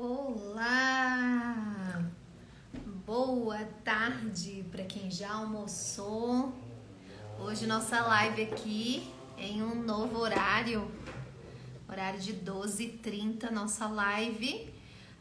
Olá! Boa tarde para quem já almoçou. Hoje nossa live aqui em um novo horário de 12h30, nossa live.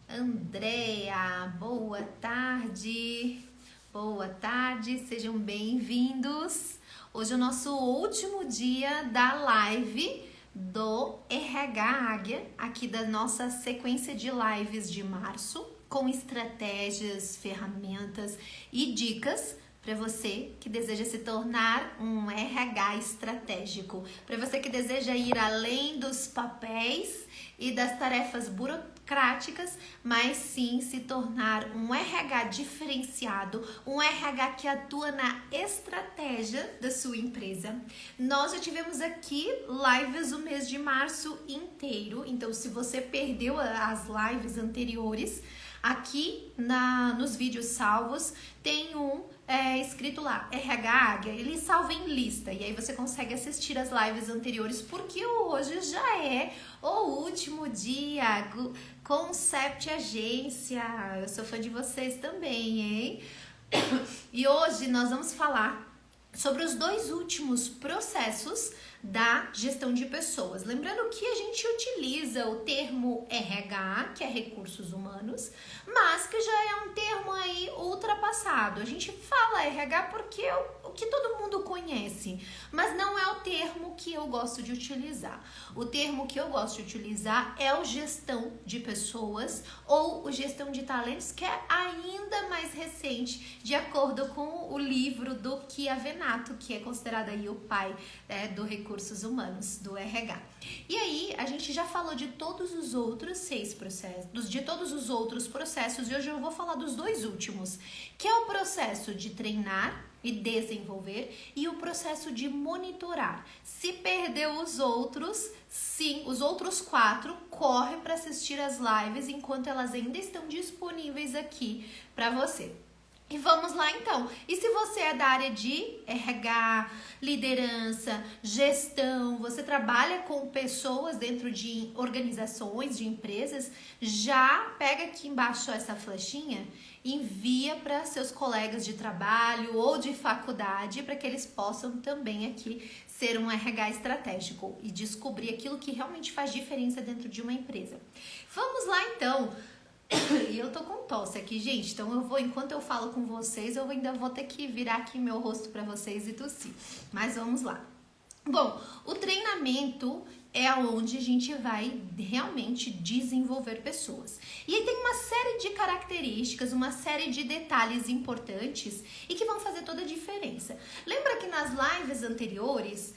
Andréa, boa tarde! Boa tarde, sejam bem-vindos. Hoje é o nosso último dia da live do RH Águia, aqui da nossa sequência de lives de março, com estratégias, ferramentas e dicas para você que deseja se tornar um RH estratégico, para você que deseja ir além dos papéis e das tarefas burocráticas, mas sim se tornar um RH diferenciado, um RH que atua na estratégia da sua empresa. Nós já tivemos aqui lives o mês de março inteiro, então se você perdeu as lives anteriores, aqui nos vídeos salvos tem escrito lá, RH Águia, ele salva em lista e aí você consegue assistir as lives anteriores, porque hoje já é o último dia. Concept Agência, eu sou fã de vocês também, hein? E hoje nós vamos falar sobre os dois últimos processos da gestão de pessoas. Lembrando que a gente utiliza o termo RH, que é recursos humanos, mas que já é um termo aí ultrapassado. A gente fala RH porque é o que todo mundo conhece, mas não é o termo que eu gosto de utilizar. O termo que eu gosto de utilizar é o gestão de pessoas ou o gestão de talentos, que é ainda mais recente, de acordo com o livro do Chiavenato, que é considerado aí o pai do recursos humanos, do RH. E aí, a gente já falou de todos os outros 6 processos, de todos os outros processos, e hoje eu vou falar dos dois últimos, que é o processo de treinar e desenvolver e o processo de monitorar. Se perdeu os outros, sim, os outros 4, corre para assistir as lives enquanto elas ainda estão disponíveis aqui para você. E vamos lá então. E se você é da área de RH, liderança, gestão, você trabalha com pessoas dentro de organizações, de empresas, já pega aqui embaixo essa flechinha, envia para seus colegas de trabalho ou de faculdade para que eles possam também aqui ser um RH estratégico e descobrir aquilo que realmente faz diferença dentro de uma empresa. Vamos lá então. E eu tô com tosse aqui, gente, então enquanto eu falo com vocês, eu ainda vou ter que virar aqui meu rosto para vocês e tossir. Mas vamos lá. Bom, o treinamento é onde a gente vai realmente desenvolver pessoas. E aí tem uma série de características, uma série de detalhes importantes e que vão fazer toda a diferença. Lembra que nas lives anteriores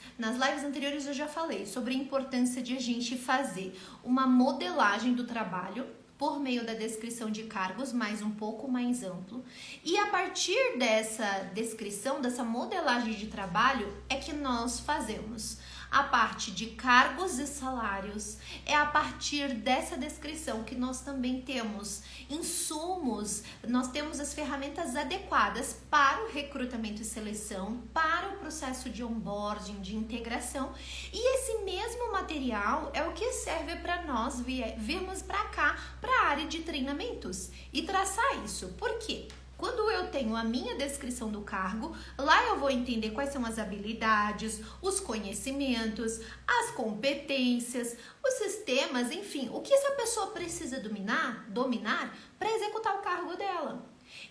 eu já falei sobre a importância de a gente fazer uma modelagem do trabalho por meio da descrição de cargos, mais um pouco mais amplo. E a partir dessa descrição, dessa modelagem de trabalho, é que nós fazemos a parte de cargos e salários. É a partir dessa descrição que nós também temos insumos, nós temos as ferramentas adequadas para o recrutamento e seleção, para o processo de onboarding, de integração. E esse mesmo material é o que serve para nós virmos para cá, para a área de treinamentos e traçar isso. Por quê? Quando eu tenho a minha descrição do cargo, lá eu vou entender quais são as habilidades, os conhecimentos, as competências, os sistemas, enfim, o que essa pessoa precisa dominar para executar o cargo dela.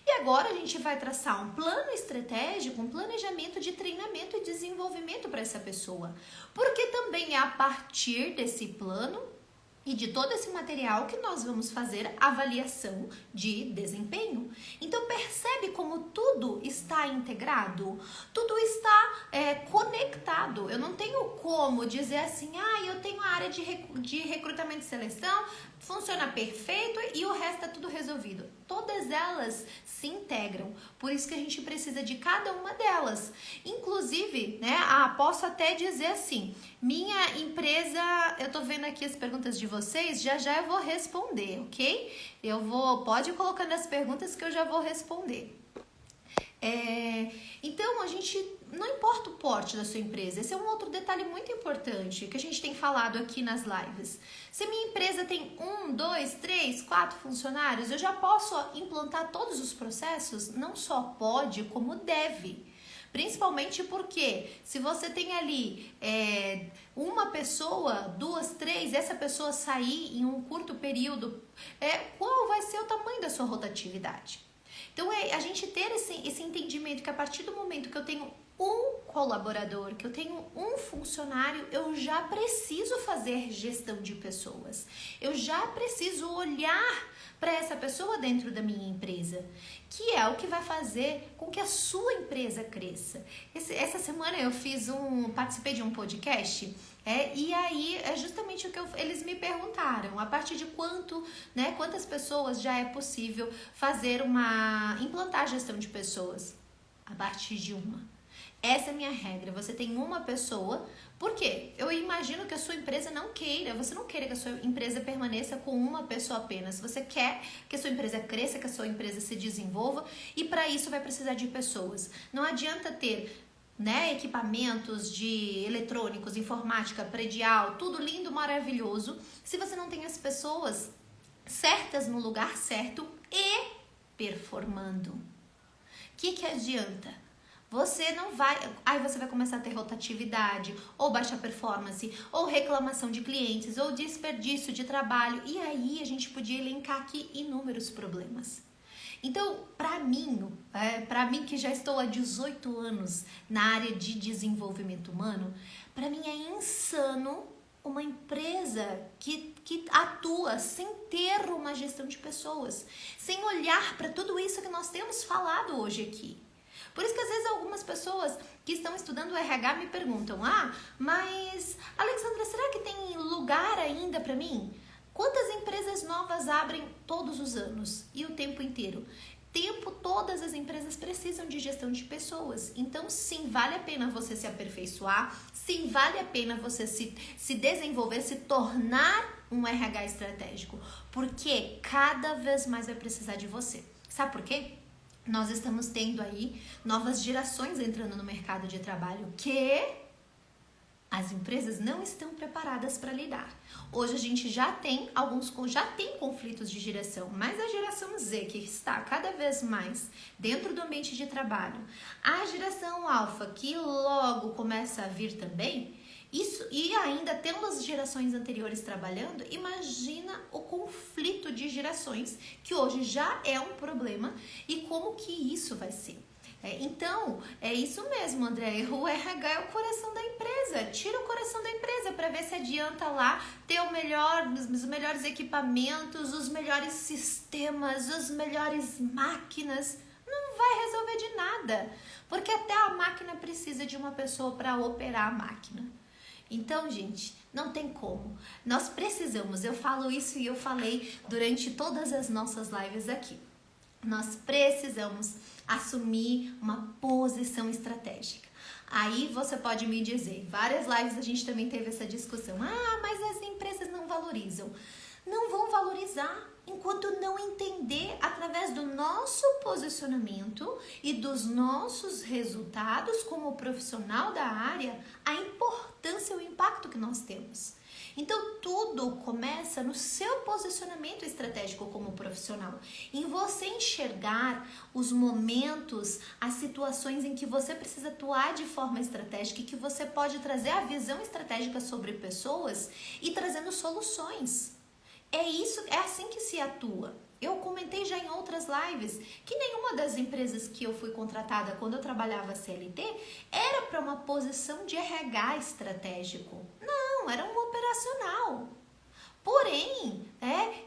E agora a gente vai traçar um plano estratégico, um planejamento de treinamento e desenvolvimento para essa pessoa. Porque também é a partir desse plano e de todo esse material que nós vamos fazer avaliação de desempenho. Então percebe como tudo está integrado, tudo está conectado. Eu não tenho como dizer assim, eu tenho a área de recrutamento e seleção, funciona perfeito e o resto é tudo resolvido. Todas elas se integram, por isso que a gente precisa de cada uma delas. Inclusive, posso até dizer assim, minha empresa, eu tô vendo aqui as perguntas de vocês, já eu vou responder, ok? Pode ir colocando as perguntas que eu já vou responder. Então, a gente, não importa o porte da sua empresa, esse é um outro detalhe muito importante que a gente tem falado aqui nas lives. Se minha empresa tem 1, 2, 3, 4 funcionários, eu já posso implantar todos os processos? Não só pode, como deve. Principalmente porque se você tem ali uma pessoa, 2, 3, essa pessoa sair em um curto período, qual vai ser o tamanho da sua rotatividade? Então, a gente ter esse entendimento que a partir do momento que eu tenho um colaborador, que eu tenho um funcionário, eu já preciso fazer gestão de pessoas. Eu já preciso olhar para essa pessoa dentro da minha empresa, que é o que vai fazer com que a sua empresa cresça. Essa semana eu participei de um podcast, e aí é justamente o que eles me perguntaram, a partir de quantas pessoas já é possível implantar a gestão de pessoas? A partir de uma. Essa é a minha regra, você tem uma pessoa, por quê? Eu imagino que a sua empresa você não queira que a sua empresa permaneça com uma pessoa apenas, você quer que a sua empresa cresça, que a sua empresa se desenvolva, e para isso vai precisar de pessoas. Não adianta ter equipamentos de eletrônicos, informática, predial, tudo lindo, maravilhoso, se você não tem as pessoas certas no lugar certo e performando. O que adianta? Você vai começar a ter rotatividade, ou baixa performance, ou reclamação de clientes, ou desperdício de trabalho, e aí a gente podia elencar aqui inúmeros problemas. Então, para mim que já estou há 18 anos na área de desenvolvimento humano, para mim é insano uma empresa que atua sem ter uma gestão de pessoas, sem olhar para tudo isso que nós temos falado hoje aqui. Por isso que às vezes algumas pessoas que estão estudando o RH me perguntam, mas Alexandra, será que tem lugar ainda para mim? Quantas empresas novas abrem todos os anos e o tempo inteiro? Todas as empresas precisam de gestão de pessoas. Então, sim, vale a pena você se aperfeiçoar, sim, vale a pena você se desenvolver, se tornar um RH estratégico, porque cada vez mais vai precisar de você. Sabe por quê? Nós estamos tendo aí novas gerações entrando no mercado de trabalho que as empresas não estão preparadas para lidar. Hoje a gente já tem conflitos de geração, mas a geração Z, que está cada vez mais dentro do ambiente de trabalho, a geração alfa, que logo começa a vir também, e ainda temos gerações anteriores trabalhando, imagina o conflito de gerações, que hoje já é um problema, e como que isso vai ser. Então, é isso mesmo, André, o RH é o coração da empresa, tira o coração da empresa para ver se adianta lá ter os melhores equipamentos, os melhores sistemas, as melhores máquinas, não vai resolver de nada, porque até a máquina precisa de uma pessoa para operar a máquina. Então, gente, não tem como. Nós precisamos, eu falo isso e eu falei durante todas as nossas lives aqui. Nós precisamos assumir uma posição estratégica. Aí você pode me dizer, várias lives a gente também teve essa discussão. Mas as empresas não valorizam. Não vão valorizar enquanto não entender através do nosso posicionamento e dos nossos resultados como profissional da área a importância e o impacto que nós temos. Então tudo começa no seu posicionamento estratégico como profissional, em você enxergar os momentos, as situações em que você precisa atuar de forma estratégica e que você pode trazer a visão estratégica sobre pessoas e trazendo soluções. É assim que se atua. Eu comentei já em outras lives que nenhuma das empresas que eu fui contratada quando eu trabalhava CLT era para uma posição de RH estratégico. Não, era um operacional. Porém,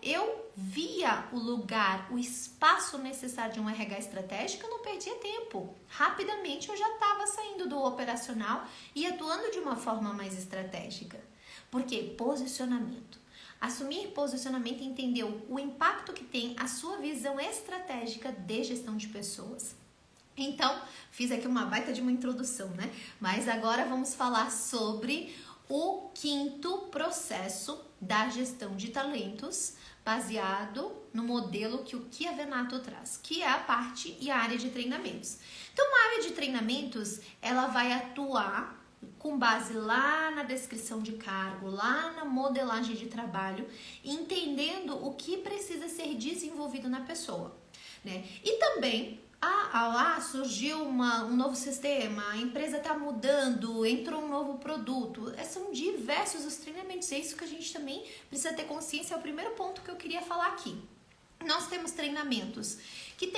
eu via o lugar, o espaço necessário de um RH estratégico, eu não perdia tempo. Rapidamente eu já estava saindo do operacional e atuando de uma forma mais estratégica. Por quê? Posicionamento. Assumir posicionamento e entender o impacto que tem a sua visão estratégica de gestão de pessoas. Então, fiz aqui uma baita de uma introdução, né? Mas agora vamos falar sobre o quinto processo da gestão de talentos, baseado no modelo que o Kia Venato traz, que é a parte e a área de treinamentos. Então, a área de treinamentos, ela vai atuar com base lá na descrição de cargo, lá na modelagem de trabalho, entendendo o que precisa ser desenvolvido na pessoa, né? E também, surgiu um novo sistema, a empresa está mudando, entrou um novo produto. São diversos os treinamentos, é isso que a gente também precisa ter consciência, é o primeiro ponto que eu queria falar aqui. Nós temos treinamentos que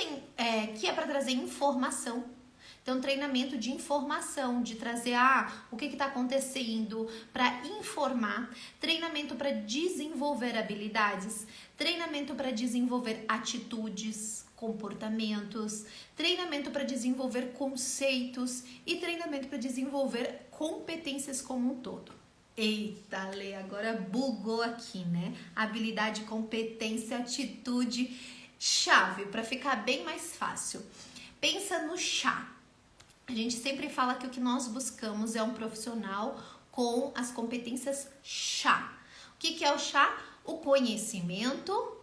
é para trazer informação. Então, treinamento de informação, de trazer o que está acontecendo, para informar, treinamento para desenvolver habilidades, treinamento para desenvolver atitudes, comportamentos, treinamento para desenvolver conceitos e treinamento para desenvolver competências como um todo. Eita, Lê, agora bugou aqui, né? Habilidade, competência, atitude, chave, para ficar bem mais fácil. Pensa no chá. A gente sempre fala que o que nós buscamos é um profissional com as competências chá. O que é o chá? O conhecimento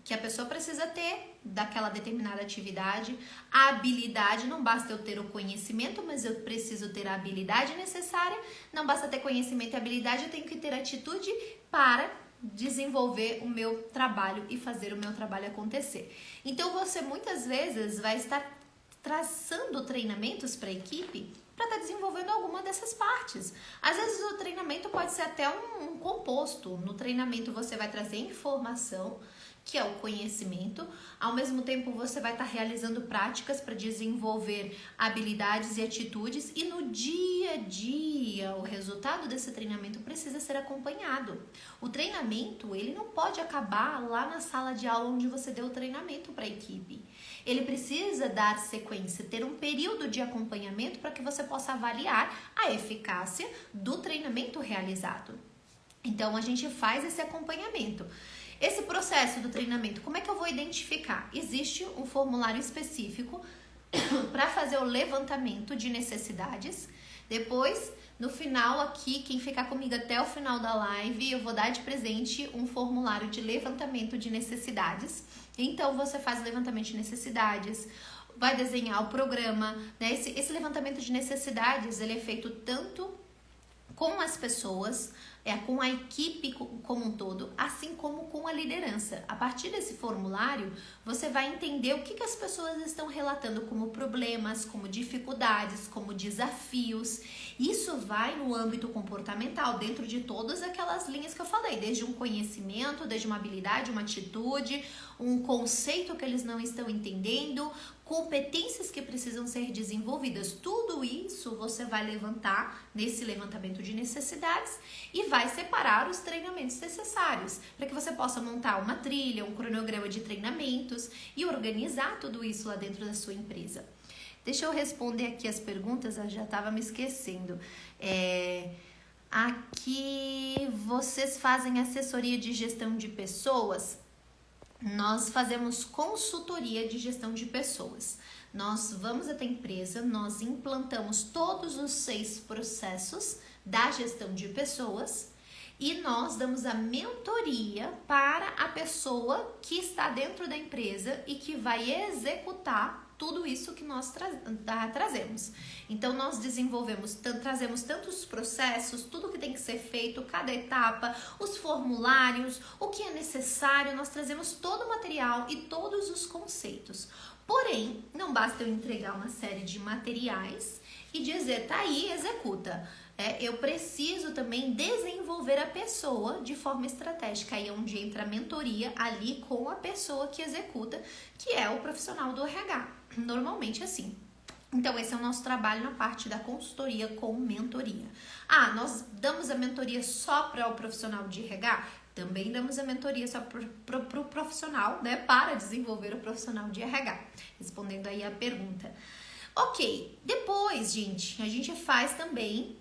que a pessoa precisa ter daquela determinada atividade, a habilidade, não basta eu ter o conhecimento, mas eu preciso ter a habilidade necessária, não basta ter conhecimento e habilidade, eu tenho que ter atitude para desenvolver o meu trabalho e fazer o meu trabalho acontecer. Então você muitas vezes vai estar traçando treinamentos para a equipe para estar desenvolvendo alguma dessas partes. Às vezes o treinamento pode ser até um composto. No treinamento você vai trazer informação, que é o conhecimento, ao mesmo tempo você vai estar realizando práticas para desenvolver habilidades e atitudes, e no dia a dia o resultado desse treinamento precisa ser acompanhado. O treinamento, ele não pode acabar lá na sala de aula onde você deu o treinamento para a equipe. Ele precisa dar sequência, ter um período de acompanhamento para que você possa avaliar a eficácia do treinamento realizado. Então a gente faz esse acompanhamento. Esse processo do treinamento, como é que eu vou identificar? Existe um formulário específico para fazer o levantamento de necessidades. Depois, no final aqui, quem ficar comigo até o final da live, eu vou dar de presente um formulário de levantamento de necessidades. Então, você faz o levantamento de necessidades, vai desenhar o programa, né? Esse levantamento de necessidades, ele é feito tanto com as pessoas, com a equipe como um todo, assim como com a liderança. A partir desse formulário, você vai entender o que as pessoas estão relatando como problemas, como dificuldades, como desafios. Isso vai no âmbito comportamental, dentro de todas aquelas linhas que eu falei, desde um conhecimento, desde uma habilidade, uma atitude, um conceito que eles não estão entendendo, competências que precisam ser desenvolvidas. Tudo isso você vai levantar nesse levantamento de necessidades e vai separar os treinamentos necessários para que você possa montar uma trilha, um cronograma de treinamentos e organizar tudo isso lá dentro da sua empresa. Deixa eu responder aqui as perguntas, eu já estava me esquecendo. Aqui vocês fazem assessoria de gestão de pessoas? Nós fazemos consultoria de gestão de pessoas. Nós vamos até a empresa, nós implantamos todos os 6 processos da gestão de pessoas e nós damos a mentoria para a pessoa que está dentro da empresa e que vai executar tudo isso que nós trazemos. Então, nós trazemos tantos processos, tudo que tem que ser feito, cada etapa, os formulários, o que é necessário, nós trazemos todo o material e todos os conceitos. Porém, não basta eu entregar uma série de materiais e dizer, tá aí, executa. Eu preciso também desenvolver a pessoa de forma estratégica. Aí é onde entra a mentoria ali com a pessoa que executa, que é o profissional do RH. Normalmente assim. Então, esse é o nosso trabalho na parte da consultoria com mentoria. Nós damos a mentoria só para o profissional de RH? Também damos a mentoria só para o profissional, né? Para desenvolver o profissional de RH. Respondendo aí a pergunta. Ok, depois, gente, a gente faz também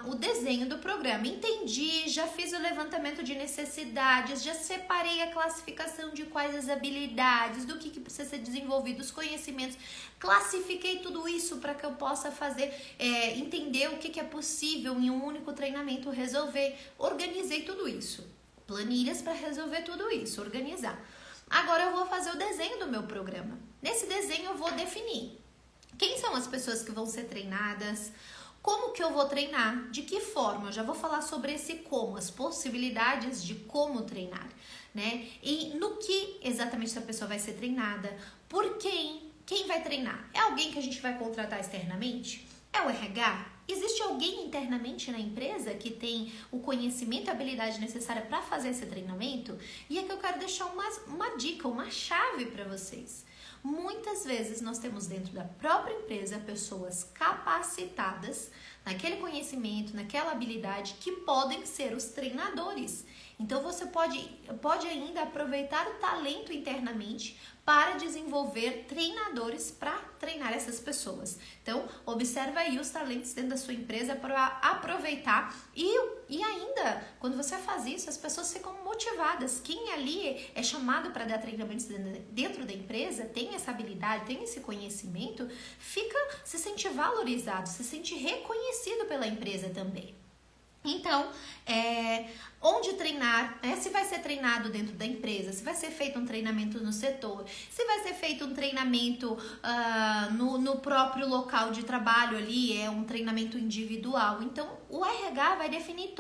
o desenho do programa. Entendi, já fiz o levantamento de necessidades, já separei a classificação de quais as habilidades, do que precisa ser desenvolvido, os conhecimentos. Classifiquei tudo isso para que eu possa fazer, entender o que é possível em um único treinamento resolver. Organizei tudo isso. Planilhas para resolver tudo isso, organizar. Agora eu vou fazer o desenho do meu programa. Nesse desenho eu vou definir quem são as pessoas que vão ser treinadas, como que eu vou treinar, de que forma. Eu já vou falar sobre esse como, as possibilidades de como treinar, né? E no que exatamente essa pessoa vai ser treinada, por quem vai treinar. É alguém que a gente vai contratar externamente? É o RH? Existe alguém internamente na empresa que tem o conhecimento e a habilidade necessária para fazer esse treinamento? E é que eu quero deixar uma dica, uma chave para vocês. Muitas vezes nós temos dentro da própria empresa pessoas capacitadas naquele conhecimento, naquela habilidade que podem ser os treinadores. Então você pode ainda aproveitar o talento internamente para desenvolver treinadores para treinar essas pessoas. Então, observa aí os talentos dentro da sua empresa para aproveitar e ainda, quando você faz isso, as pessoas ficam motivadas. Quem ali é chamado para dar treinamentos dentro da empresa, tem essa habilidade, tem esse conhecimento, se sente valorizado, se sente reconhecido pela empresa também. Então, onde treinar, se vai ser treinado dentro da empresa, se vai ser feito um treinamento no setor, se vai ser feito um treinamento no próprio local de trabalho ali, um treinamento individual. Então, o RH vai definir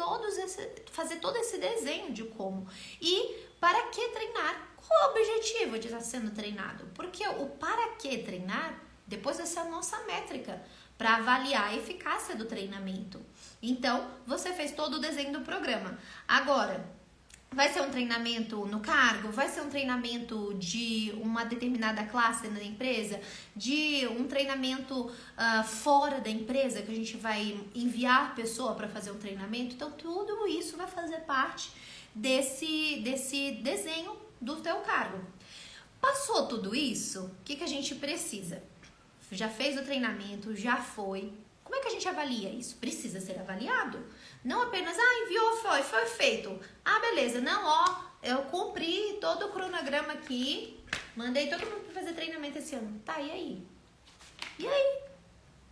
fazer todo esse desenho de como. E para que treinar? Qual é o objetivo de estar sendo treinado? Porque o para que treinar, depois vai ser a nossa métrica para avaliar a eficácia do treinamento. Então, você fez todo o desenho do programa. Agora, vai ser um treinamento no cargo? Vai ser um treinamento de uma determinada classe da empresa? De um treinamento fora da empresa, que a gente vai enviar a pessoa para fazer um treinamento? Então, tudo isso vai fazer parte desse desenho do teu cargo. Passou tudo isso? O que a gente precisa? Já fez o treinamento, já foi. Como é que a gente avalia isso? Precisa ser avaliado. Não apenas, enviou, foi feito. Beleza. Não, eu cumpri todo o cronograma aqui, mandei todo mundo para fazer treinamento esse ano. Tá, e aí? E aí?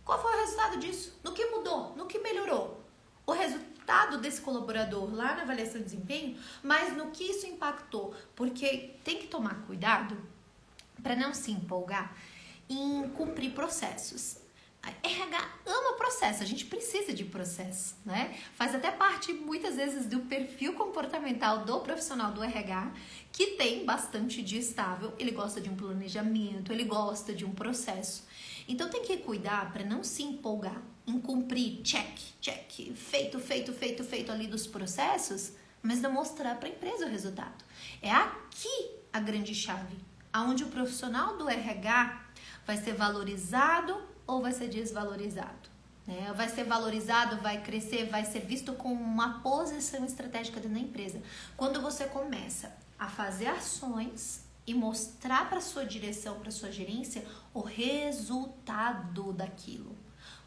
Qual foi o resultado disso? No que mudou? No que melhorou? O resultado desse colaborador lá na avaliação de desempenho, mas no que isso impactou? Porque tem que tomar cuidado para não se empolgar em cumprir processos. A RH ama processo, a gente precisa de processo, né? Faz até parte, muitas vezes, do perfil comportamental do profissional do RH, que tem bastante de estável, ele gosta de um planejamento, ele gosta de um processo. Então, tem que cuidar para não se empolgar em cumprir check, feito ali dos processos, mas não mostrar para a empresa o resultado. É aqui a grande chave, aonde o profissional do RH vai ser valorizado ou vai ser desvalorizado, né? Vai ser valorizado, vai crescer, vai ser visto como uma posição estratégica dentro da empresa. Quando você começa a fazer ações e mostrar para sua direção, para sua gerência, o resultado daquilo.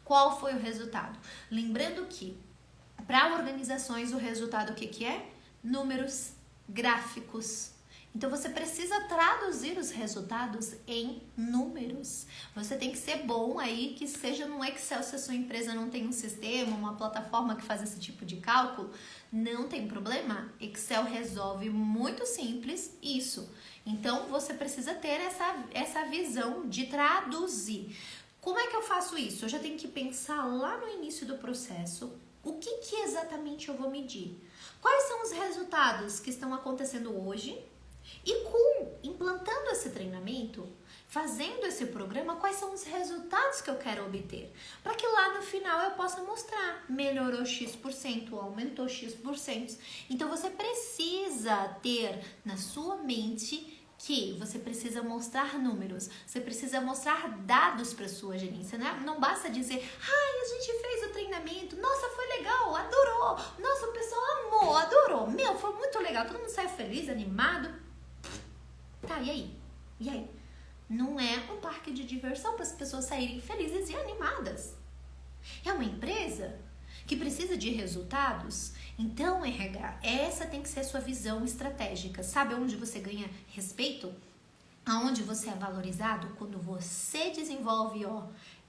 Qual foi o resultado? Lembrando que para organizações o resultado o que é? Números, gráficos. Então, você precisa traduzir os resultados em números. Você tem que ser bom aí, que seja no Excel, se a sua empresa não tem um sistema, uma plataforma que faz esse tipo de cálculo, não tem problema. Excel resolve muito simples isso. Então, você precisa ter essa visão de traduzir. Como é que eu faço isso? Eu já tenho que pensar lá no início do processo, o que exatamente eu vou medir? Quais são os resultados que estão acontecendo hoje? E implantando esse treinamento, fazendo esse programa, quais são os resultados que eu quero obter? Para que lá no final eu possa mostrar, melhorou X%, aumentou X%. Então você precisa ter na sua mente que você precisa mostrar números, você precisa mostrar dados para sua gerência, né? Não basta dizer, a gente fez o treinamento, nossa, foi legal, adorou, nossa, o pessoal amou, adorou, foi muito legal, todo mundo saiu feliz, animado. Tá, e aí? Não é um parque de diversão para as pessoas saírem felizes e animadas. É uma empresa que precisa de resultados. Então, RH, essa tem que ser a sua visão estratégica. Sabe onde você ganha respeito? Aonde você é valorizado? Quando você desenvolve,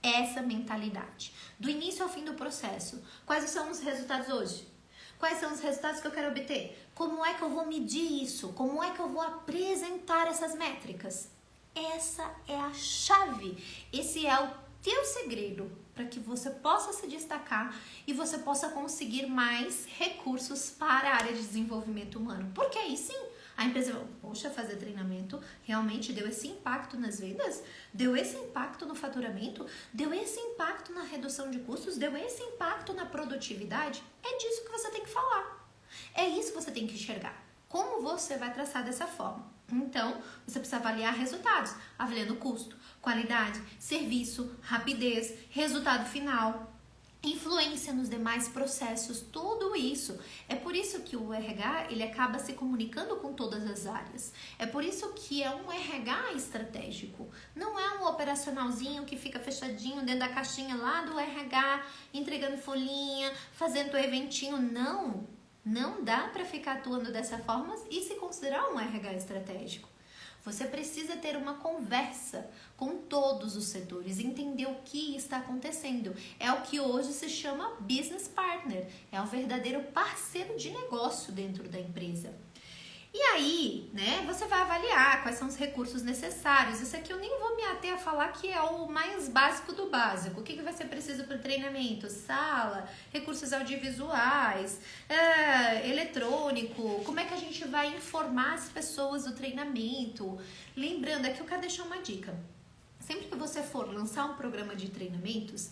essa mentalidade. Do início ao fim do processo. Quais são os resultados hoje? Quais são os resultados que eu quero obter? Como é que eu vou medir isso? Como é que eu vou apresentar essas métricas? Essa é a chave. Esse é o teu segredo para que você possa se destacar e você possa conseguir mais recursos para a área de desenvolvimento humano. Porque aí sim, a empresa vai, poxa, fazer treinamento realmente deu esse impacto nas vendas, deu esse impacto no faturamento, deu esse impacto na redução de custos, deu esse impacto na produtividade. É disso que você tem que falar. É isso que você tem que enxergar. Como você vai traçar dessa forma? Então, você precisa avaliar resultados, avaliando custo, qualidade, serviço, rapidez, resultado final, influência nos demais processos, tudo isso. É por isso que o RH, ele acaba se comunicando com todas as áreas. É por isso que é um RH estratégico. Não é um operacionalzinho que fica fechadinho dentro da caixinha lá do RH, entregando folhinha, fazendo o eventinho. Não dá para ficar atuando dessa forma e se considerar um RH estratégico. Você precisa ter uma conversa com todos os setores, entender o que está acontecendo. É o que hoje se chama business partner, é o verdadeiro parceiro de negócio dentro da empresa. E aí, você vai avaliar quais são os recursos necessários. Isso aqui eu nem vou me ater a falar que é o mais básico do básico. O que vai ser preciso para o treinamento? Sala, recursos audiovisuais, eletrônico, como é que a gente vai informar as pessoas do treinamento? Lembrando, aqui eu quero deixar uma dica. Sempre que você for lançar um programa de treinamentos,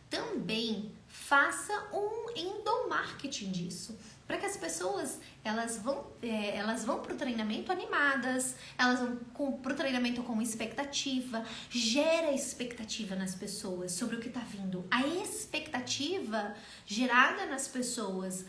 também faça um endomarketing disso. Para que as pessoas, elas vão para o treinamento animadas, elas vão para o treinamento com expectativa, gera expectativa nas pessoas sobre o que está vindo. A expectativa gerada nas pessoas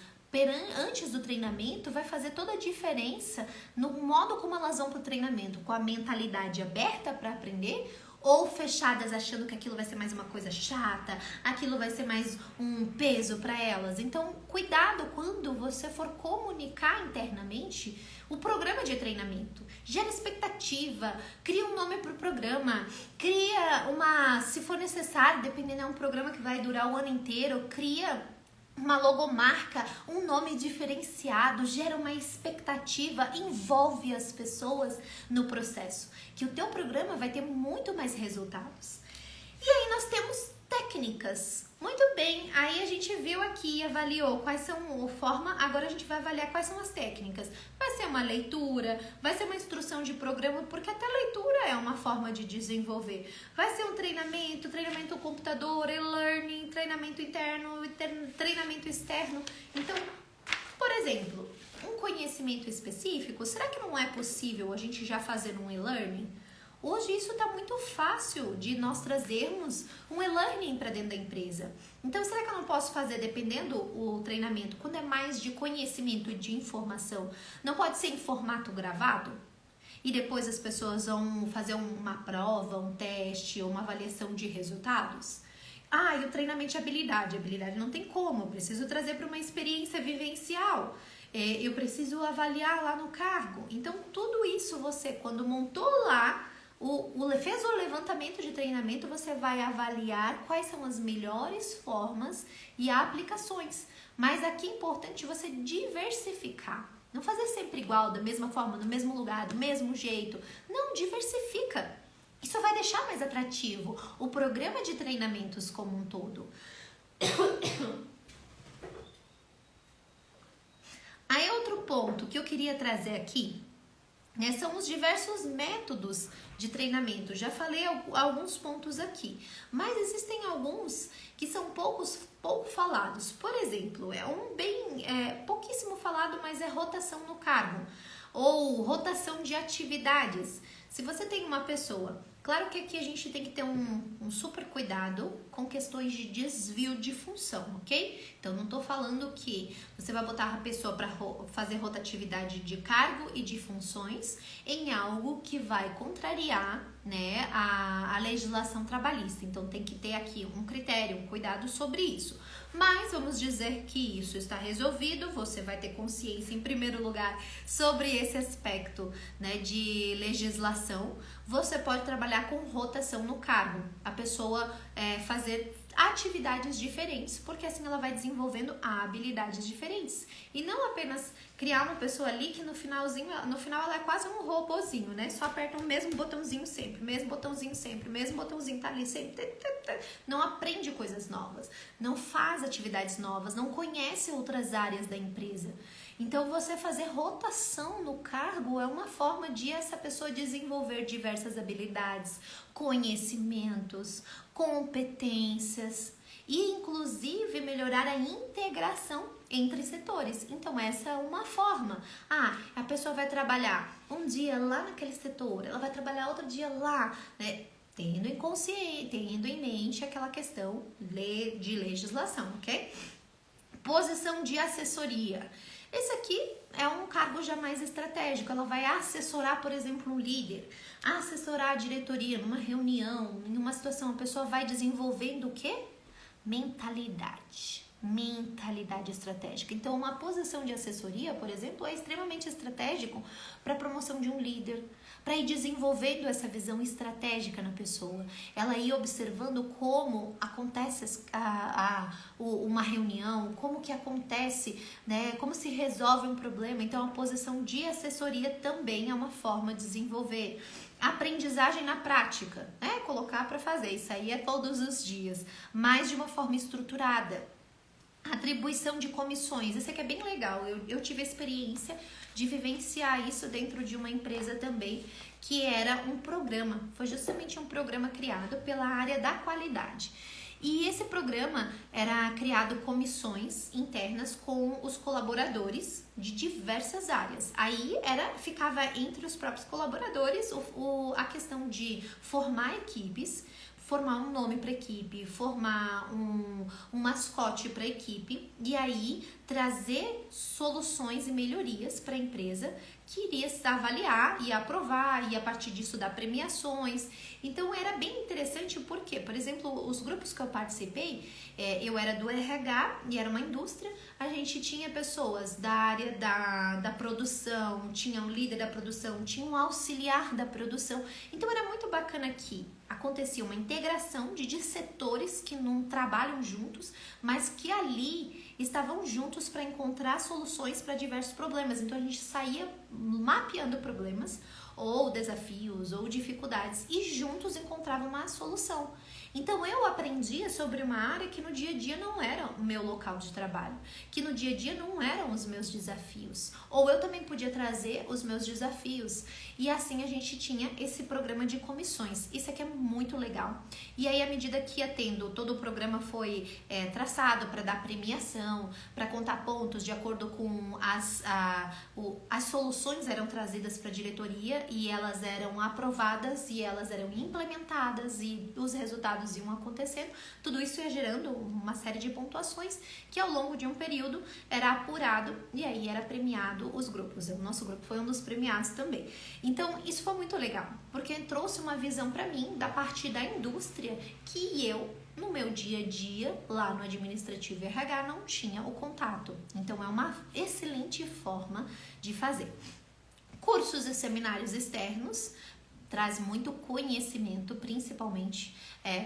antes do treinamento vai fazer toda a diferença no modo como elas vão para o treinamento, com a mentalidade aberta para aprender, ou fechadas achando que aquilo vai ser mais uma coisa chata, aquilo vai ser mais um peso para elas. Então, cuidado quando você for comunicar internamente o programa de treinamento. Gera expectativa, cria um nome para o programa, cria se for necessário, dependendo, é um programa que vai durar o ano inteiro, cria uma logomarca, um nome diferenciado, gera uma expectativa, envolve as pessoas no processo, que o teu programa vai ter muito mais resultados. E aí nós temos técnicas. Muito bem, aí a gente viu aqui, avaliou quais são a forma, agora a gente vai avaliar quais são as técnicas. Vai ser uma leitura, vai ser uma instrução de programa, porque até leitura é uma forma de desenvolver. Vai ser um treinamento computador, e-learning, treinamento interno, treinamento externo. Então, por exemplo, um conhecimento específico, será que não é possível a gente já fazer um e-learning? Hoje isso está muito fácil de nós trazermos um e-learning para dentro da empresa. Então, será que eu não posso fazer, dependendo o treinamento, quando é mais de conhecimento e de informação, não pode ser em formato gravado? E depois as pessoas vão fazer uma prova, um teste ou uma avaliação de resultados? E o treinamento de habilidade. Habilidade não tem como, eu preciso trazer para uma experiência vivencial. Eu preciso avaliar lá no cargo. Então, tudo isso você, quando montou lá, fez o levantamento de treinamento, você vai avaliar quais são as melhores formas e aplicações. Mas aqui é importante você diversificar. Não fazer sempre igual, da mesma forma, no mesmo lugar, do mesmo jeito. Não, diversifica. Isso vai deixar mais atrativo o programa de treinamentos como um todo. Aí outro ponto que eu queria trazer aqui, são os diversos métodos de treinamento. Já falei alguns pontos aqui, mas existem alguns que são pouco falados. Por exemplo, pouquíssimo falado, mas é rotação no cargo ou rotação de atividades. Se você tem uma pessoa Claro que aqui a gente tem que ter um super cuidado com questões de desvio de função, ok? Então, não tô falando que você vai botar a pessoa para fazer rotatividade de cargo e de funções em algo que vai contrariar, né, a legislação trabalhista. Então, tem que ter aqui um critério, um cuidado sobre isso. Mas vamos dizer que isso está resolvido, você vai ter consciência em primeiro lugar sobre esse aspecto, né, de legislação. Você pode trabalhar com rotação no cargo, a pessoa fazer atividades diferentes, porque assim ela vai desenvolvendo habilidades diferentes. E não apenas criar uma pessoa ali que no final ela é quase um robozinho, né? Só aperta o mesmo botãozinho sempre, mesmo botãozinho tá ali sempre. Não aprende coisas novas, não faz atividades novas, não conhece outras áreas da empresa. Então, você fazer rotação no cargo é uma forma de essa pessoa desenvolver diversas habilidades, conhecimentos, competências e, inclusive, melhorar a integração entre setores. Então, essa é uma forma. A pessoa vai trabalhar um dia lá naquele setor, ela vai trabalhar outro dia lá, né? Tendo em mente aquela questão de legislação, ok? Posição de assessoria. Esse aqui é um cargo já mais estratégico. Ela vai assessorar, por exemplo, um líder, assessorar a diretoria numa reunião, em uma situação. A pessoa vai desenvolvendo o quê? Mentalidade estratégica. Então, uma posição de assessoria, por exemplo, é extremamente estratégico para a promoção de um líder, para ir desenvolvendo essa visão estratégica na pessoa. Ela ir observando como acontece uma reunião, como que acontece, né, como se resolve um problema. Então, a posição de assessoria também é uma forma de desenvolver. Aprendizagem na prática, né? Colocar para fazer, isso aí é todos os dias, mas de uma forma estruturada. Atribuição de comissões, isso aqui é bem legal, eu tive a experiência de vivenciar isso dentro de uma empresa também, que era um programa, foi justamente um programa criado pela área da qualidade. E esse programa era criado comissões internas com os colaboradores de diversas áreas. Aí ficava entre os próprios colaboradores a questão de formar equipes, formar um nome para a equipe, formar um mascote para a equipe e aí trazer soluções e melhorias para a empresa que iria avaliar e aprovar e a partir disso dar premiações. Então era bem interessante porque, por exemplo, os grupos que eu participei, eu era do RH e era uma indústria, a gente tinha pessoas da área da produção, tinha um líder da produção, tinha um auxiliar da produção, então era muito bacana que acontecia uma integração de setores que não trabalham juntos, mas que ali estavam juntos para encontrar soluções para diversos problemas. Então a gente saía mapeando problemas ou desafios ou dificuldades e juntos encontrava uma solução. Então eu aprendia sobre uma área que no dia a dia não era o meu local de trabalho, que no dia a dia não eram os meus desafios, ou eu também podia trazer os meus desafios. E assim a gente tinha esse programa de comissões. Isso aqui é muito legal. E aí, à medida que ia tendo, todo o programa foi traçado para dar premiação, para contar pontos de acordo com as soluções eram trazidas para a diretoria e elas eram aprovadas e elas eram implementadas e os resultados iam acontecendo. Tudo isso ia gerando uma série de pontuações que ao longo de um período era apurado e aí era premiado os grupos. O nosso grupo foi um dos premiados também. Então, isso foi muito legal, porque trouxe uma visão para mim da parte da indústria que eu, no meu dia a dia, lá no administrativo RH, não tinha o contato. Então, é uma excelente forma de fazer. Cursos e seminários externos traz muito conhecimento, principalmente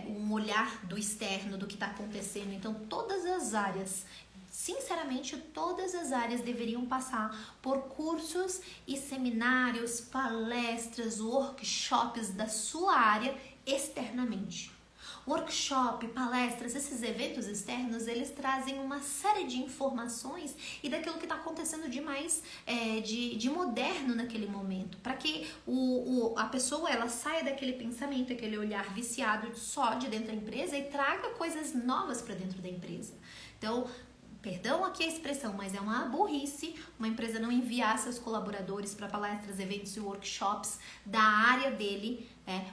um olhar do externo, do que está acontecendo. Então, todas as áreas, sinceramente, todas as áreas deveriam passar por cursos e seminários, palestras, workshops da sua área externamente. Workshop, palestras, esses eventos externos, eles trazem uma série de informações e daquilo que está acontecendo de mais de moderno naquele momento, para que a pessoa ela saia daquele pensamento, aquele olhar viciado só de dentro da empresa e traga coisas novas para dentro da empresa. Então, perdão aqui a expressão, mas é uma burrice uma empresa não enviar seus colaboradores para palestras, eventos e workshops da área dele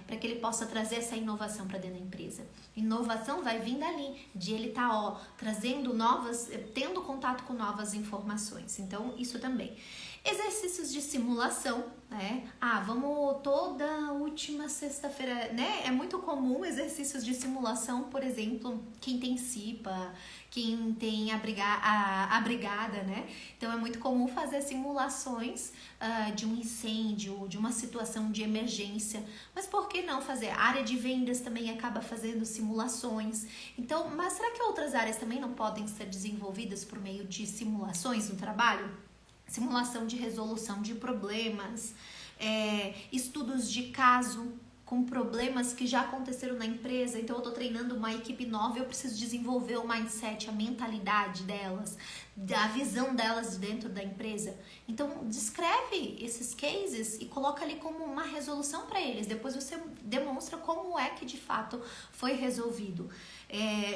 para que ele possa trazer essa inovação para dentro da empresa. Inovação vai vir dali, de ele estar trazendo tendo contato com novas informações. Então, isso também. Exercícios de simulação, né? Vamos toda última sexta-feira, né? É muito comum exercícios de simulação, por exemplo, quem tem CIPA, quem tem a brigada, né? Então é muito comum fazer simulações de um incêndio, de uma situação de emergência. Mas por que não fazer? A área de vendas também acaba fazendo simulações. Então, mas será que outras áreas também não podem ser desenvolvidas por meio de simulações no trabalho? Simulação de resolução de problemas, estudos de caso com problemas que já aconteceram na empresa. Então eu estou treinando uma equipe nova e eu preciso desenvolver o mindset, a mentalidade delas, a visão delas dentro da empresa. Então descreve esses cases e coloca ali como uma resolução para eles. Depois você demonstra como é que de fato foi resolvido.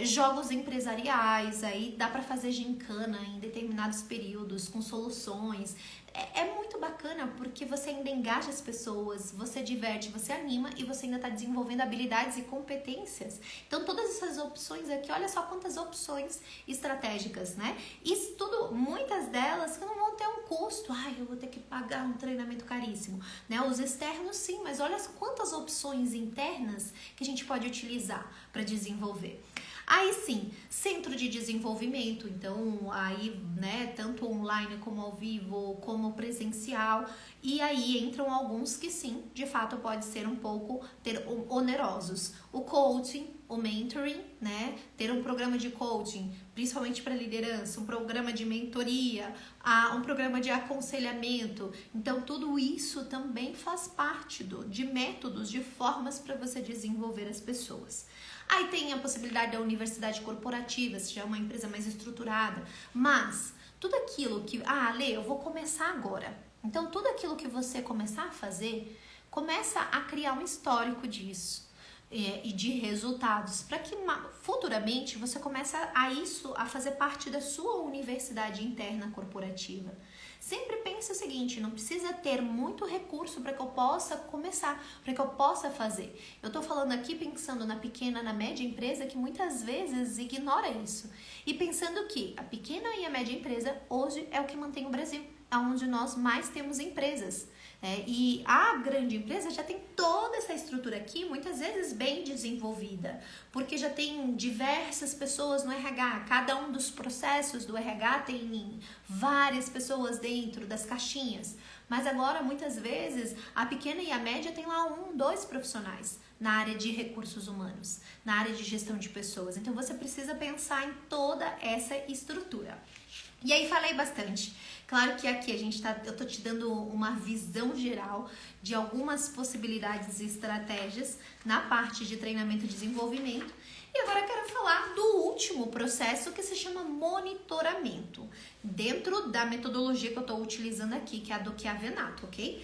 Jogos empresariais, aí dá para fazer gincana em determinados períodos com soluções. É muito bacana porque você ainda engaja as pessoas, você diverte, você anima e você ainda está desenvolvendo habilidades e competências. Então todas essas opções aqui, olha só quantas opções estratégicas, né? Isso tudo, muitas delas que não vão ter um custo. Eu vou ter que pagar um treinamento caríssimo, né? Os externos sim, mas olha quantas opções internas que a gente pode utilizar para desenvolver. Aí sim, centro de desenvolvimento, então aí, né, tanto online como ao vivo, como presencial, e aí entram alguns que sim, de fato pode ser um pouco onerosos. O coaching, o mentoring, né, ter um programa de coaching, principalmente para liderança, um programa de mentoria, um programa de aconselhamento, então tudo isso também faz parte de métodos, de formas para você desenvolver as pessoas. Aí tem a possibilidade da universidade corporativa, se já é uma empresa mais estruturada, mas tudo aquilo que, Lê, eu vou começar agora. Então, tudo aquilo que você começar a fazer, começa a criar um histórico disso e de resultados, para que futuramente você comece a fazer parte da sua universidade interna corporativa. Sempre pense o seguinte, não precisa ter muito recurso para que eu possa começar, para que eu possa fazer. Eu estou falando aqui pensando na pequena, na média empresa que muitas vezes ignora isso. E pensando que a pequena e a média empresa hoje é o que mantém o Brasil, é onde nós mais temos empresas. E a grande empresa já tem toda essa estrutura aqui, muitas vezes bem desenvolvida, porque já tem diversas pessoas no RH, cada um dos processos do RH tem várias pessoas dentro das caixinhas, mas agora muitas vezes a pequena e a média tem lá 1, 2 profissionais na área de recursos humanos, na área de gestão de pessoas, então você precisa pensar em toda essa estrutura. E aí falei bastante. Claro que aqui eu tô te dando uma visão geral de algumas possibilidades e estratégias na parte de treinamento e desenvolvimento. E agora eu quero falar do último processo que se chama monitoramento. Dentro da metodologia que eu estou utilizando aqui, que é a do Chiavenato, ok?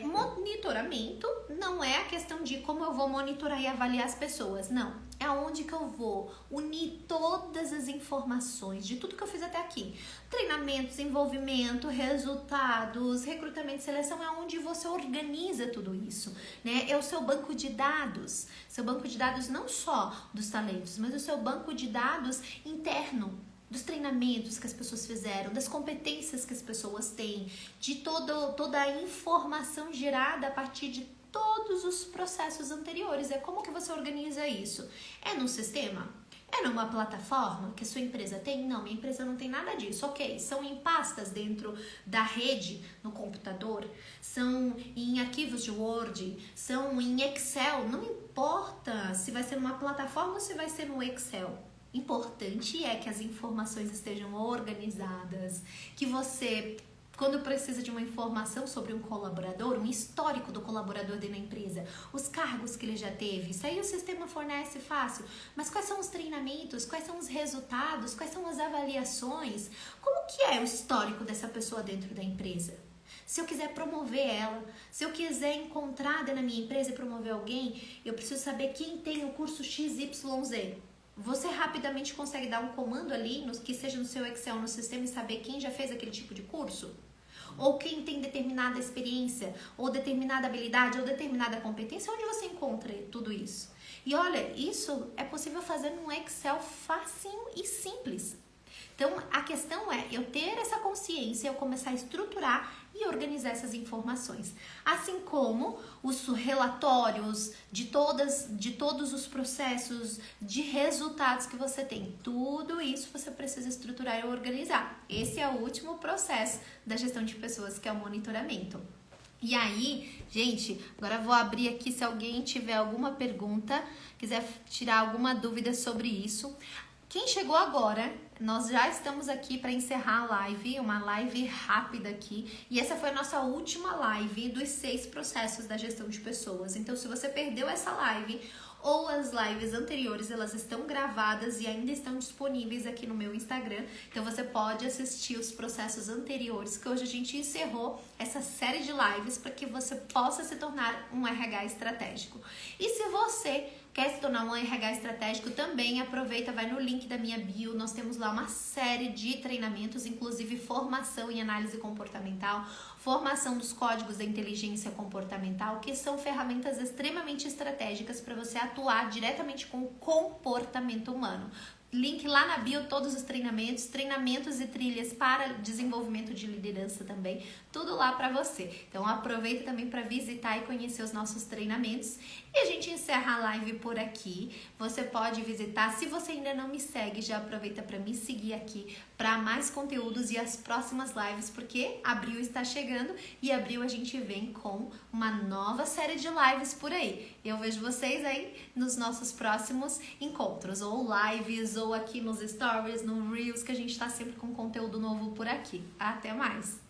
Monitoramento não é a questão de como eu vou monitorar e avaliar as pessoas, não. É onde que eu vou unir todas as informações de tudo que eu fiz até aqui. Treinamento, desenvolvimento, resultados, recrutamento e seleção é onde você organiza tudo isso, né? É o seu banco de dados. Seu banco de dados não só dos talentos, mas o seu banco de dados interno. Dos treinamentos que as pessoas fizeram, das competências que as pessoas têm, de toda a informação gerada a partir de todos os processos anteriores. É como que você organiza isso? É num sistema? É numa plataforma que a sua empresa tem? Não, minha empresa não tem nada disso. Ok, são em pastas dentro da rede, no computador, são em arquivos de Word, são em Excel, não importa se vai ser numa plataforma ou se vai ser no Excel. Importante é que as informações estejam organizadas, que você, quando precisa de uma informação sobre um colaborador, um histórico do colaborador dentro da empresa, os cargos que ele já teve, isso aí o sistema fornece fácil, mas quais são os treinamentos, quais são os resultados, quais são as avaliações, como que é o histórico dessa pessoa dentro da empresa? Se eu quiser promover ela, se eu quiser encontrar dentro da minha empresa e promover alguém, eu preciso saber quem tem o curso XYZ. Você rapidamente consegue dar um comando ali, que seja no seu Excel, no sistema, e saber quem já fez aquele tipo de curso? ou quem tem determinada experiência, ou determinada habilidade, ou determinada competência, onde você encontra tudo isso? E olha, isso é possível fazer num Excel facinho e simples. Então, a questão é eu ter essa consciência, eu começar a estruturar e organizar essas informações. Assim como os relatórios de todos os processos, de resultados que você tem. Tudo isso você precisa estruturar e organizar. Esse é o último processo da gestão de pessoas, que é o monitoramento. E aí, gente, agora eu vou abrir aqui se alguém tiver alguma pergunta, quiser tirar alguma dúvida sobre isso. Quem chegou agora, nós já estamos aqui para encerrar a live, uma live rápida aqui. E essa foi a nossa última live dos 6 processos da gestão de pessoas. Então, se você perdeu essa live ou as lives anteriores, elas estão gravadas e ainda estão disponíveis aqui no meu Instagram. Então, você pode assistir os processos anteriores, que hoje a gente encerrou essa série de lives para que você possa se tornar um RH estratégico. E se você quer se tornar um RH estratégico também, aproveita, vai no link da minha bio, nós temos lá uma série de treinamentos, inclusive formação em análise comportamental, formação dos códigos da inteligência comportamental, que são ferramentas extremamente estratégicas para você atuar diretamente com o comportamento humano. Link lá na bio, todos os treinamentos e trilhas para desenvolvimento de liderança também, tudo lá para você. Então aproveita também para visitar e conhecer os nossos treinamentos. E a gente encerra a live por aqui. Você pode visitar, se você ainda não me segue, já aproveita para me seguir aqui para mais conteúdos e as próximas lives, porque abril está chegando e abril a gente vem com uma nova série de lives por aí. Eu vejo vocês aí nos nossos próximos encontros, ou lives, ou aqui nos stories, no Reels, que a gente está sempre com conteúdo novo por aqui. Até mais!